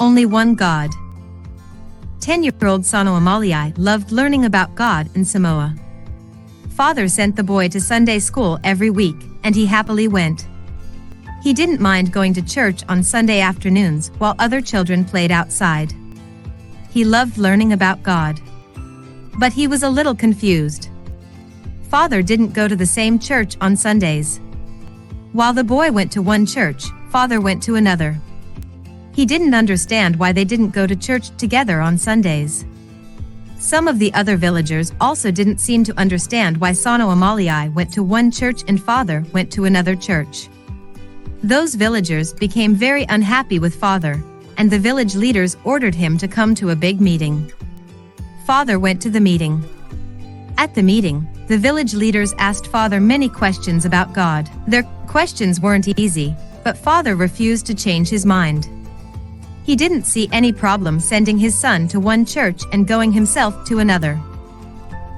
only one God. 10-year-old Saunoamaalii loved learning about God in Samoa. Father sent the boy to Sunday school every week, and he happily went. He didn't mind going to church on Sunday afternoons while other children played outside. He loved learning about God. But he was a little confused. Father didn't go to the same church on Sundays. While the boy went to one church, Father went to another. He didn't understand why they didn't go to church together on Sundays. Some of the other villagers also didn't seem to understand why Saunoamaalii went to one church and Father went to another church. Those villagers became very unhappy with Father, and the village leaders ordered him to come to a big meeting. Father went to the meeting. At the meeting, the village leaders asked Father many questions about God. Their questions weren't easy, but Father refused to change his mind. He didn't see any problem sending his son to one church and going himself to another.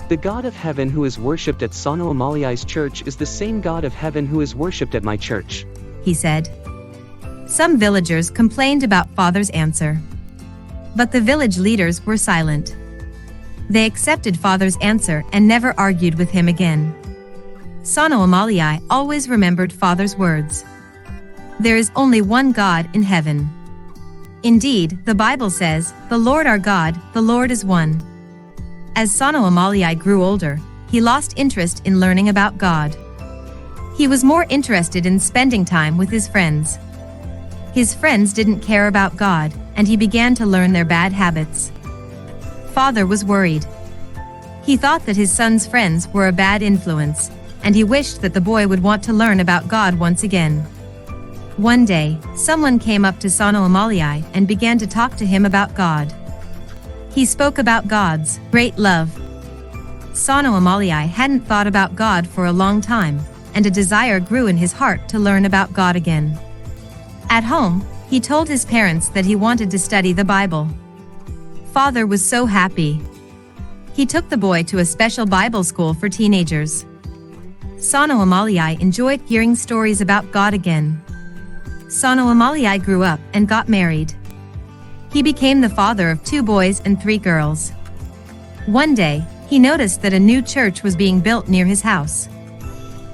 The God of heaven who is worshipped at Saunoamaalii's church is the same God of heaven who is worshipped at my church, he said. Some villagers complained about Father's answer. But the village leaders were silent. They accepted Father's answer and never argued with him again. Saunoamaalii always remembered Father's words. There is only one God in heaven. Indeed, the Bible says, "The Lord our God, the Lord is one." As Saunoamaalii grew older, he lost interest in learning about God. He was more interested in spending time with his friends. His friends didn't care about God, and he began to learn their bad habits. Father was worried. He thought that his son's friends were a bad influence, and he wished that the boy would want to learn about God once again. One day, someone came up to Saunoamaalii and began to talk to him about God. He spoke about God's great love. Saunoamaalii hadn't thought about God for a long time, and a desire grew in his heart to learn about God again. At home, he told his parents that he wanted to study the Bible. Father was so happy. He took the boy to a special Bible school for teenagers. Saunoamaalii enjoyed hearing stories about God again. Saunoamaalii grew up and got married. He became the father of 2 boys and 3 girls. One day, he noticed that a new church was being built near his house.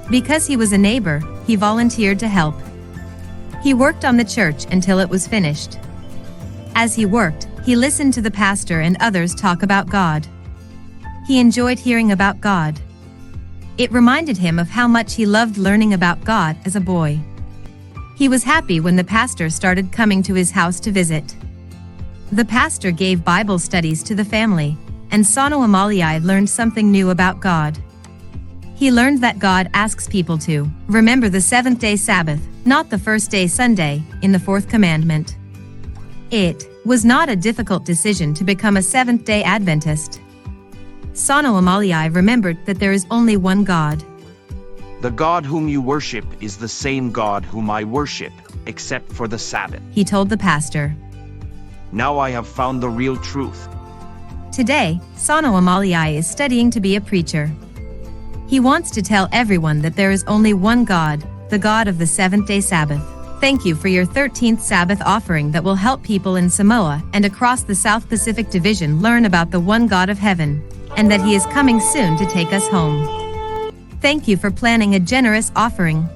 Because he was a neighbor, he volunteered to help. He worked on the church until it was finished. As he worked, he listened to the pastor and others talk about God. He enjoyed hearing about God. It reminded him of how much he loved learning about God as a boy. He was happy when the pastor started coming to his house to visit. The pastor gave Bible studies to the family, and Saunoamaalii learned something new about God. He learned that God asks people to remember the 7th-day Sabbath, not the first-day Sunday, in the 4th commandment. It was not a difficult decision to become a Seventh-day Adventist. Saunoamaalii remembered that there is only one God. The God whom you worship is the same God whom I worship, except for the Sabbath, he told the pastor. Now I have found the real truth. Today, Saunoamaalii is studying to be a preacher. He wants to tell everyone that there is only one God, the God of the 7th-day Sabbath. Thank you for your 13th Sabbath offering that will help people in Samoa and across the South Pacific Division learn about the one God of heaven, and that he is coming soon to take us home. Thank you for planning a generous offering.